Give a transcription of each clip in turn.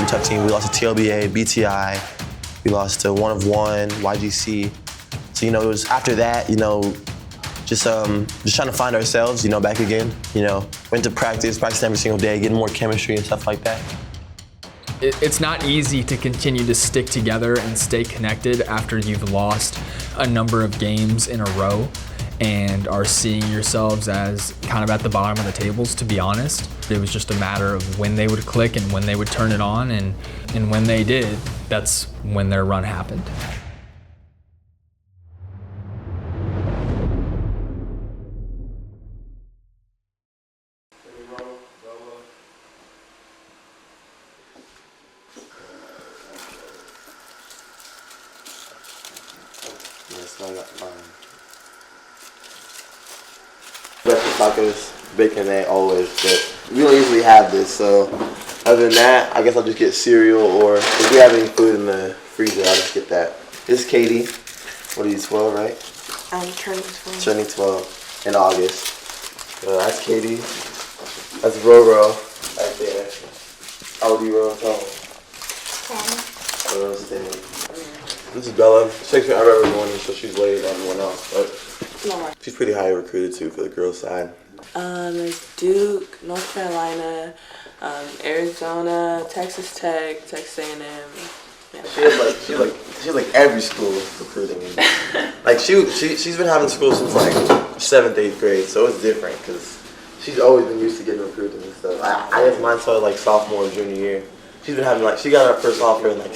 some tough teams. We lost to TLBA, BTI. We lost to 1 of 1, YGC. So, it was after that, just trying to find ourselves, back again. Went to practice every single day, getting more chemistry and stuff like that. It's not easy to continue to stick together and stay connected after you've lost a number of games in a row and are seeing yourselves as kind of at the bottom of the tables, to be honest. It was just a matter of when they would click and when they would turn it on, and when they did, that's when their run happened. Yes, I got mine. Breakfast tacos, bacon and egg always, but we don't usually have this, so other than that, I guess I'll just get cereal, or if we have any food in the freezer, I'll just get that. This is Katie. What are you, 12, right? I'm turning 12. Turning 12 in August. That's Katie. That's Roro right there. How old are you, Roro? 10. Roro's 10. This is Bella. She takes me every morning, so she's later than everyone else, but she's pretty highly recruited too for the girls' side. There's Duke, North Carolina, Arizona, Texas Tech, Texas A&M. Yeah. She has like every school recruiting. Like she's been having school since like 7th, 8th grade, so it's different because she's always been used to getting recruited and stuff. I guess mine started like sophomore and junior year. She's been having she got her first offer in like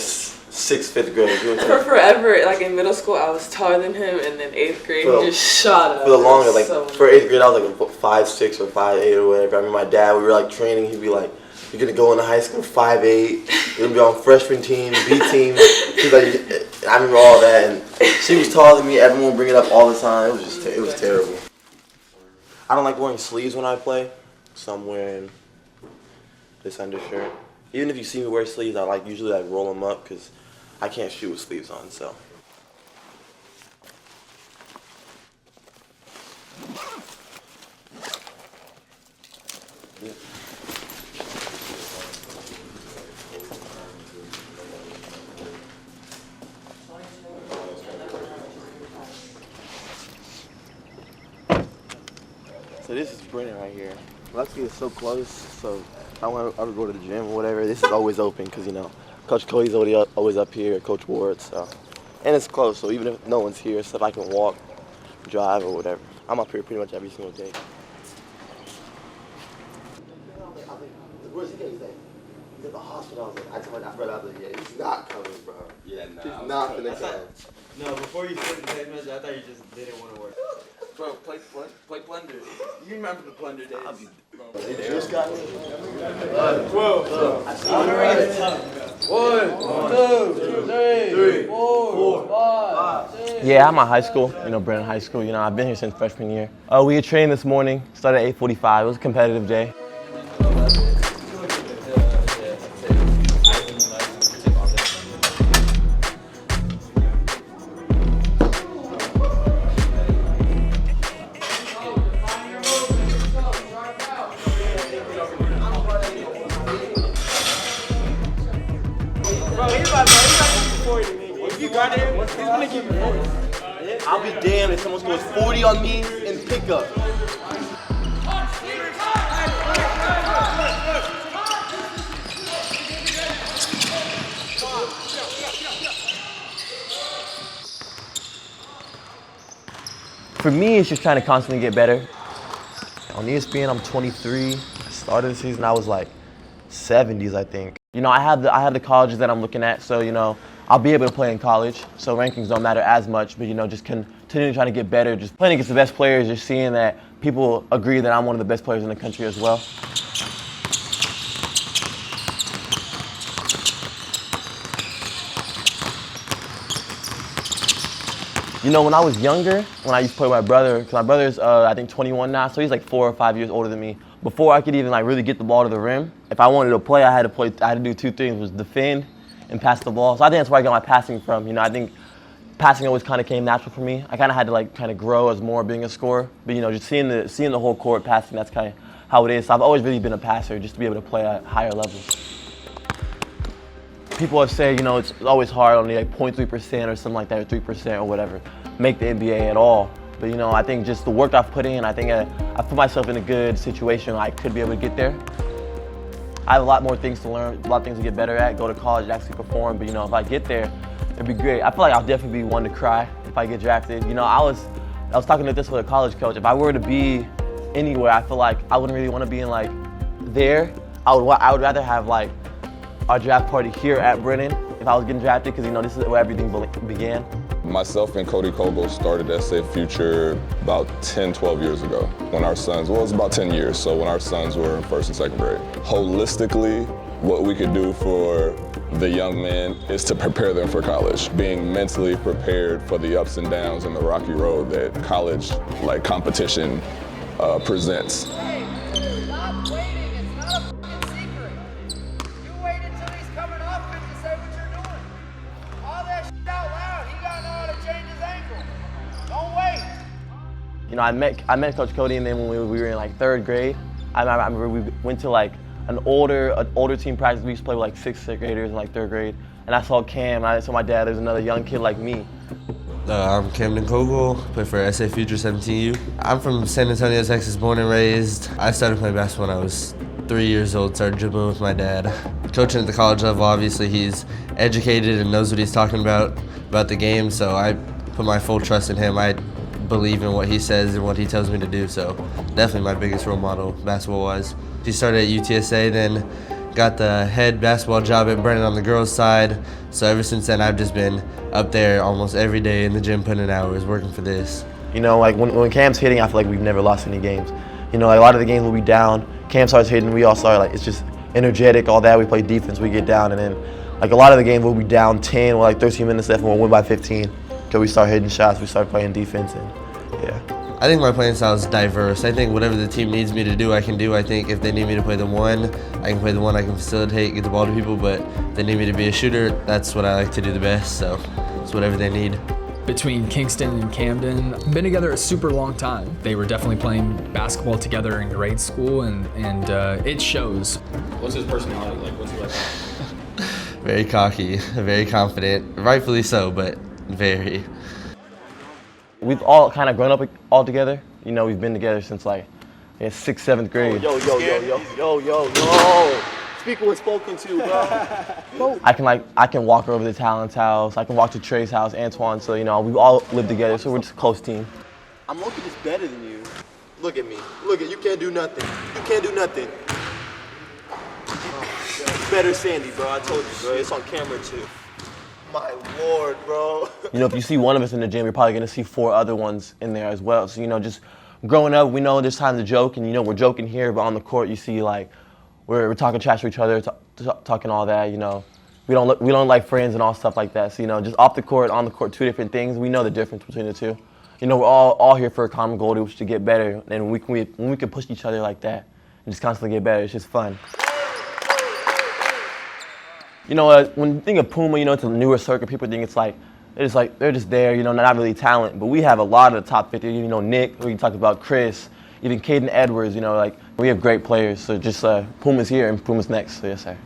6th, 5th grade. For forever, like in middle school, I was taller than him, and then 8th grade, he just shot up. For the longest, for 8th grade, I was like 5'6" or 5'8" or whatever. I mean, my dad, we were like training. He'd be like, "You're gonna go into high school 5'8". You're gonna be on freshman team, B team." She's like, I remember all that, and she was taller than me. Everyone would bring it up all the time. It was it was terrible. I don't like wearing sleeves when I play, so I'm wearing this undershirt. Even if you see me wear sleeves, I usually roll them up because I can't shoot with sleeves on, so. Yeah. So this is Brennan right here. Luckily it's so close, so I want to go to the gym or whatever. This is always open because, Coach Cody's always up here, Coach Ward, so. And it's close, so even if no one's here, stuff I can walk, drive, or whatever. I'm up here pretty much every single day. Where's he? He's at the hospital. I told my friend, I was like, yeah, he's not coming, bro. Yeah, no. He's not gonna come. No, before you said the text message, I thought you just didn't want to work. Bro, play Plunder. You remember the Plunder days. They just got me. 12. 1, 2, 3, 4, 5, 6. Yeah, I'm at high school, Brennan High School. I've been here since freshman year. We had trained this morning, started at 8:45. It was a competitive day. I'll be damned if someone scores 40 on me in pickup. For me, it's just trying to constantly get better. On ESPN, I'm 23. I started the season, I was like 70s, I think. I have the colleges that I'm looking at, so I'll be able to play in college, so rankings don't matter as much, but just continuing trying to get better, just playing against the best players, just seeing that people agree that I'm one of the best players in the country as well. When I was younger, when I used to play with my brother, because my brother's I think 21 now, so he's like 4 or 5 years older than me. Before I could even really get the ball to the rim, if I wanted to play, I had to do 2 things: was defend and pass the ball. So I think that's where I got my passing from. I think passing always kind of came natural for me. I kind of had to kind of grow as more being a scorer. But just seeing the whole court passing, that's kind of how it is. So I've always really been a passer, just to be able to play at higher levels. people say, you know, it's always hard, only like 0.3% or something like that, or 3% or whatever, make the NBA at all. But you know, I think just the work I've put in, I think I put myself in a good situation where I could be able to get there. I have a lot more things to learn, a lot of things to get better at, go to college and actually perform. But you know, if I get there, it'd be great. I feel like I'll definitely be one to cry if I get drafted. You know, I was talking to this with a college coach. If I were to be anywhere, I feel like I wouldn't really want to be in like there. I would rather have like our draft party here at Brennan if I was getting drafted, because you know, this is where everything began. Myself and Cody Kogle started SA Future about 10, 12 years ago when our sons, well, it was about 10 years, so when our sons were in 1st and 2nd grade. Holistically, what we could do for the young men is to prepare them for college, being mentally prepared for the ups and downs and the rocky road that college, like competition, presents. Hey, stop waiting. It's not a fucking secret. You wait until he's coming off it to say what you're doing. All that shit out loud. He gotta know how to change his ankle. Don't wait. You know, I met Coach Cody, and then when we were in like 3rd grade, I remember we went to like an older team practice. We used to play with like 6th graders in like 3rd grade, and I saw Cam, and I saw my dad. There's another young kid like me. I'm Camden Kogle, play for SA Future 17U. I'm from San Antonio, Texas, born and raised. I started playing basketball when I was 3 years old, started dribbling with my dad. Coaching at the college level, obviously he's educated and knows what he's talking about the game, so I put my full trust in him. I believe in what he says and what he tells me to do, so definitely my biggest role model basketball-wise. He started at UTSA, then got the head basketball job at Brennan on the girls' side. So ever since then, I've just been up there almost every day in the gym, putting in hours, working for this. You know, like when Cam's hitting, I feel like we've never lost any games. You know, like a lot of the games will be down. Cam starts hitting, we all start, like, it's just energetic, all that. We play defense, we get down, and then like a lot of the games will be down 10 with like 13 minutes left, and we'll win by 15. Because we start hitting shots, we start playing defense, and yeah. I think my playing style is diverse. I think whatever the team needs me to do, I can do. I think if they need me to play the one, I can play the one. I can facilitate, get the ball to people, but if they need me to be a shooter, that's what I like to do the best, so it's whatever they need. Between Kingston and Camden, been together a super long time. They were definitely playing basketball together in grade school, and it shows. What's his personality like? What's he like? Very cocky, very confident, rightfully so, but very. We've all kind of grown up all together. You know, we've been together since like 6th, 7th grade. Yo. Speak what's spoken to, bro. I can walk over to Talon's house. I can walk to Trey's house, Antoine. So, you know, we all live together, so we're just a close team. I'm looking just better than you. Look at me. Look at you. Can't do nothing. You can't do nothing. Better Sandy, bro. I told you, bro. It's on camera too. My Lord, bro. You know, if you see one of us in the gym, you're probably gonna see 4 other ones in there as well. So, you know, just growing up, we know there's time to joke, and you know, we're joking here, but on the court, you see like we're talking trash to each other, talking all that. You know, we don't look like friends and all stuff like that. So, you know, just off the court, on the court, 2 different things. We know the difference between the two. You know, we're all here for a common goal, which is to get better. And when we can push each other like that and just constantly get better, it's just fun. You know, when you think of Puma, you know, it's a newer circuit. People think it's like they're just there, you know, not really talent. But we have a lot of the top 50. You know, Nick, we talked about Chris, even Caden Edwards. You know, like we have great players. So just Puma's here and Puma's next. So yes, sir.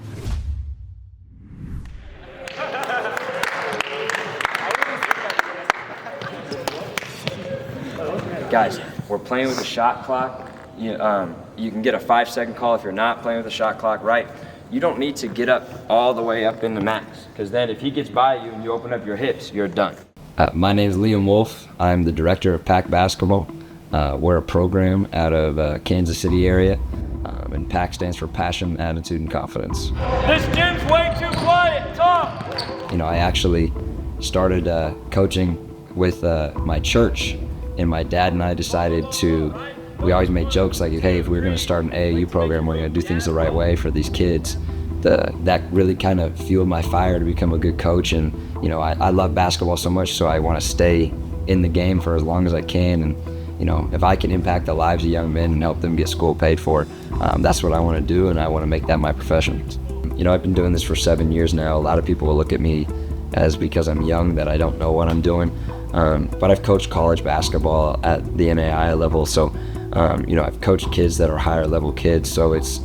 Guys, we're playing with a shot clock. You can get a 5-second call if you're not playing with a shot clock, right? You don't need to get up all the way up in the max, because then if he gets by you and you open up your hips, you're done. My name is Liam Wolf. I'm the director of PAC Basketball. We're a program out of Kansas City area, and PAC stands for Passion, Attitude, and Confidence. This gym's way too quiet. Talk. You know, I actually started coaching with my church, and my dad and I decided to. We always made jokes like, hey, if we were going to start an AAU program, we're going to do things the right way for these kids. That really kind of fueled my fire to become a good coach. And, you know, I love basketball so much, so I want to stay in the game for as long as I can. And, you know, if I can impact the lives of young men and help them get school paid for, that's what I want to do, and I want to make that my profession. You know, I've been doing this for 7 years now. A lot of people will look at me as because I'm young that I don't know what I'm doing. But I've coached college basketball at the NAIA level, so you know, I've coached kids that are higher level kids, so it's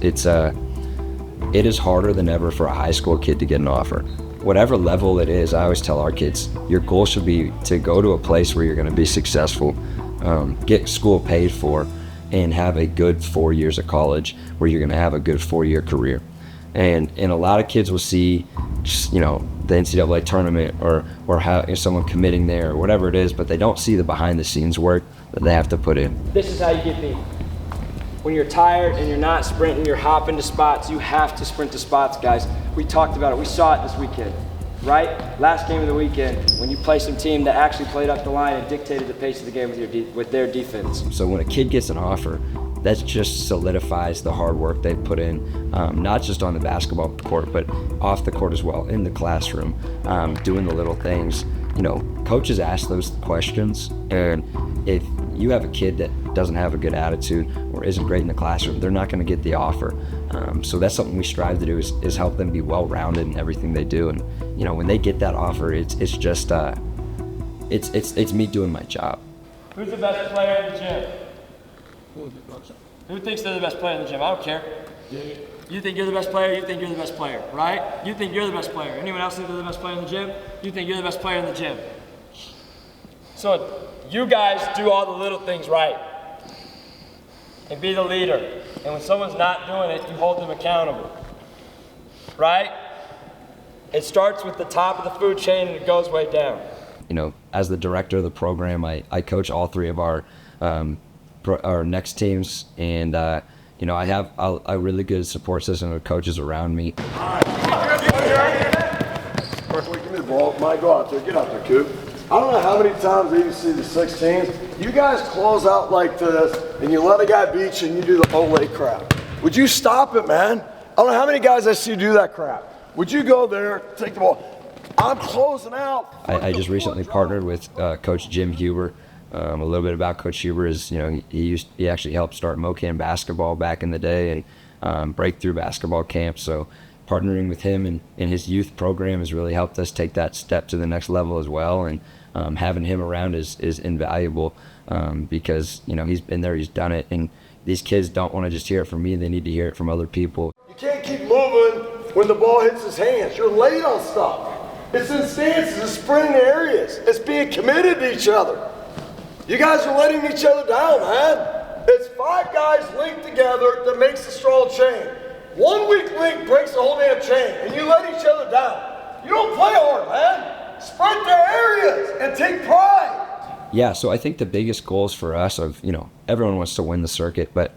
it is harder than ever for a high school kid to get an offer. Whatever level it is, I always tell our kids, your goal should be to go to a place where you're going to be successful, get school paid for, and have a good 4 years of college where you're going to have a good 4-year career. And a lot of kids will see just, the NCAA tournament or how someone committing there or whatever it is, but they don't see the behind the scenes work that they have to put in. This is how you get beat. When you're tired and you're not sprinting, you're hopping to spots. You have to sprint to spots, guys. We talked about it. We saw it this weekend, right? Last game of the weekend, when you play some team that actually played up the line and dictated the pace of the game with their defense. So when a kid gets an offer, that just solidifies the hard work they've put in, not just on the basketball court, but off the court as well, in the classroom, doing the little things. Coaches ask those questions, and if you have a kid that doesn't have a good attitude or isn't great in the classroom, they're not going to get the offer. So that's something we strive to do is help them be well-rounded in everything they do. And when they get that offer, it's just it's me doing my job. Who's the best player in the gym? Who thinks they're the best player in the gym? I don't care. You think you're the best player, you think you're the best player, right? You think you're the best player. Anyone else think they're the best player in the gym? You think you're the best player in the gym. So you guys do all the little things right and be the leader. And when someone's not doing it, you hold them accountable, right? It starts with the top of the food chain and it goes way down. As the director of the program, I coach all 3 of our next teams, and I have a really good support system of coaches around me. Give me the ball. Mike, go out there. Get out there, Coop. I don't know how many times you see the 16s. You guys close out like this, and you let a guy beat you, and you do the Olay crap. Would you stop it, man? I don't know how many guys I see do that crap. Would you go there, take the ball? I'm closing out. I just recently partnered with Coach Jim Huber. A little bit about Coach Huber is, he actually helped start Mocan basketball back in the day and breakthrough basketball camp. So partnering with him and his youth program has really helped us take that step to the next level as well. And having him around is invaluable because, he's been there, he's done it. And these kids don't want to just hear it from me, they need to hear it from other people. You can't keep moving when the ball hits his hands. You're late on stuff. It's in stances, it's sprinting areas. It's being committed to each other. You guys are letting each other down, man. It's 5 guys linked together that makes a strong chain. 1 weak link breaks the whole damn chain, and you let each other down. You don't play hard, man. Sprint their areas and take pride. Yeah, so I think the biggest goals for us everyone wants to win the circuit, but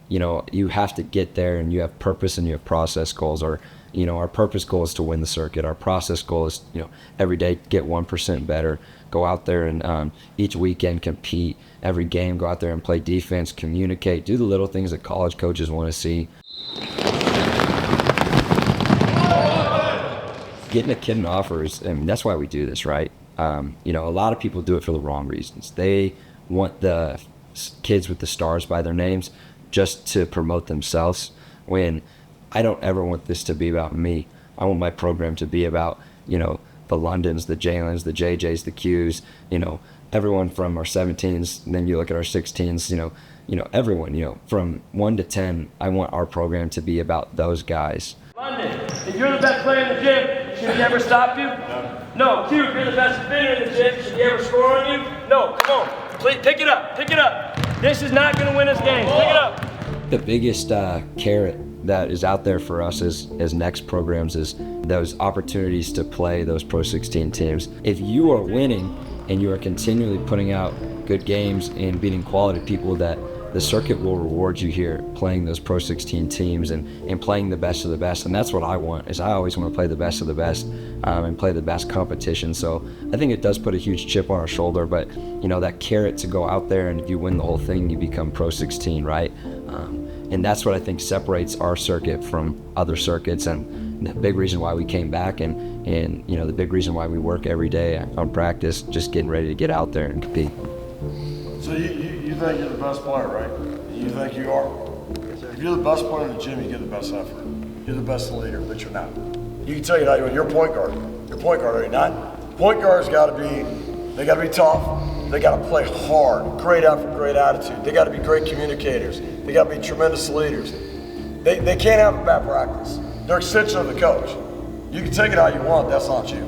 you have to get there, and you have purpose and you have process goals. Or our purpose goal is to win the circuit. Our process goal is every day get 1% better. Go out there and each weekend compete. Every game, go out there and play defense, communicate, do the little things that college coaches want to see. Getting a kid an offer is, that's why we do this, right? A lot of people do it for the wrong reasons. They want the kids with the stars by their names just to promote themselves, when I don't ever want this to be about me. I want my program to be about, the Londons, the Jalen's, the JJ's, the Q's, everyone from our 17s, and then you look at our 16s, everyone, from 1 to 10, I want our program to be about those guys. London, if you're the best player in the gym, should he ever stop you? No. Q, if you're the best defender in the gym, should he ever score on you? No. Come on. Please, pick it up. This is not going to win us games. Pick it up. The biggest carrot that is out there for us as next programs is those opportunities to play those Pro 16 teams. If you are winning and you are continually putting out good games and beating quality people, that the circuit will reward you here playing those Pro 16 teams and playing the best of the best. And that's what I want, is I always want to play the best of the best and play the best competition. So I think it does put a huge chip on our shoulder, but that carrot to go out there, and if you win the whole thing, you become Pro 16, right? And that's what I think separates our circuit from other circuits, and the big reason why we came back, and the big reason why we work every day on practice, just getting ready to get out there and compete. So you think you're the best player, right? You think you are? If you're the best player in the gym, you get the best effort. You're the best leader, but you're not. You can tell you that you're a point guard. You're a point guard, are you not? Point guards got to be tough. They got to play hard, great effort, great attitude. They got to be great communicators. They got to be tremendous leaders. They can't have a bad practice. They're extension of the coach. You can take it how you want, that's not you.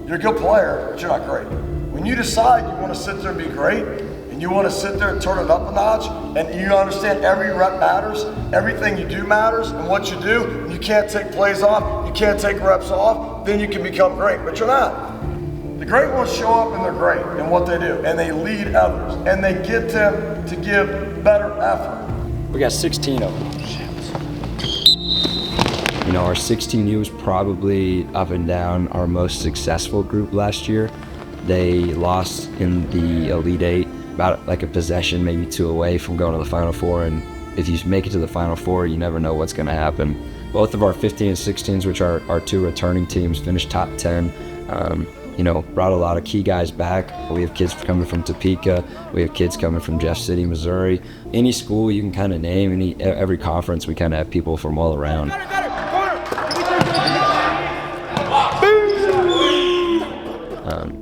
You're a good player, but you're not great. When you decide you want to sit there and be great, and you want to sit there and turn it up a notch, and you understand every rep matters, everything you do matters, and what you do, and you can't take plays off, you can't take reps off, then you can become great, but you're not. The great ones show up and they're great in what they do, and they lead others, and they get them to give better effort. We got 16 of them. You know, our 16U was probably up and down our most successful group last year. They lost in the Elite Eight, about like a possession, maybe 2 away from going to the Final Four. And if you make it to the Final Four, you never know what's going to happen. Both of our 15 and 16s, which are our 2 returning teams, finished top 10. You know, brought a lot of key guys back. We have kids coming from Topeka. We have kids coming from Jeff City, Missouri. Any school you can kind of name, every conference, we kind of have people from all around.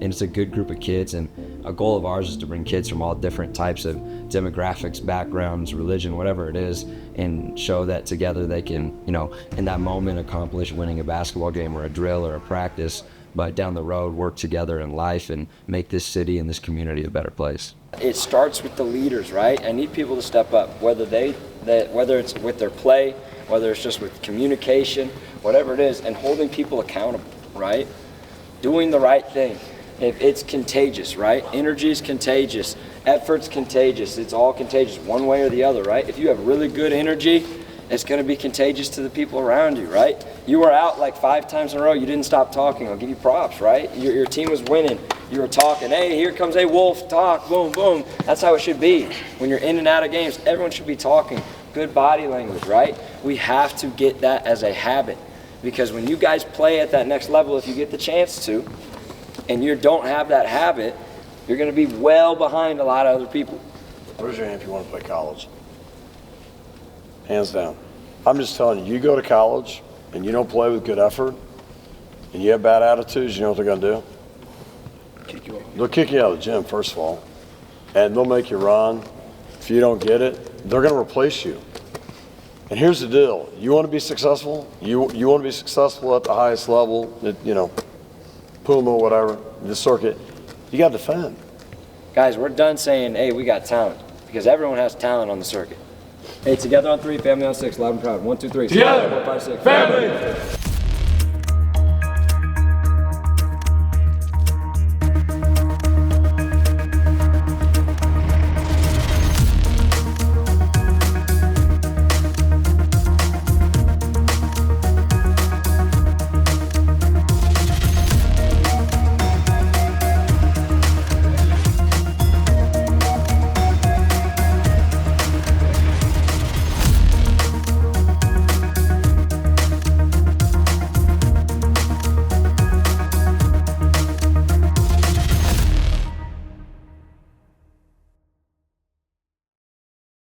And it's a good group of kids, and a goal of ours is to bring kids from all different types of demographics, backgrounds, religion, whatever it is, and show that together they can, you know, in that moment accomplish winning a basketball game or a drill or a practice, but down the road work together in life and make this city and this community a better place. It starts with the leaders, right? I need people to step up, whether it's with their play, whether it's just with communication, whatever it is, and holding people accountable, right? Doing the right thing. If it's contagious, right? Energy is contagious. Effort's contagious. It's all contagious one way or the other, right? If you have really good energy, it's going to be contagious to the people around you, right? You were out like 5 times in a row. You didn't stop talking. I'll give you props, right? Your team was winning. You were talking. Hey, here comes a Wolf. Talk. Boom, boom. That's how it should be. When you're in and out of games, everyone should be talking. Good body language, right? We have to get that as a habit. Because when you guys play at that next level, if you get the chance to, and you don't have that habit, you're going to be well behind a lot of other people. Raise your hand if you want to play college. Hands down. I'm just telling you, you go to college and you don't play with good effort and you have bad attitudes, you know what they're going to do? They'll kick you out of the gym, first of all, and they'll make you run. If you don't get it, they're going to replace you. And here's the deal. You want to be successful? You want to be successful at the highest level, you know, Puma, whatever, the circuit, you got to defend. Guys, we're done saying, hey, we got talent, because everyone has talent on the circuit. Hey, together on 3, family on 6, loud and proud. 1, 2, 3. Together, 4, 5, 6. Family.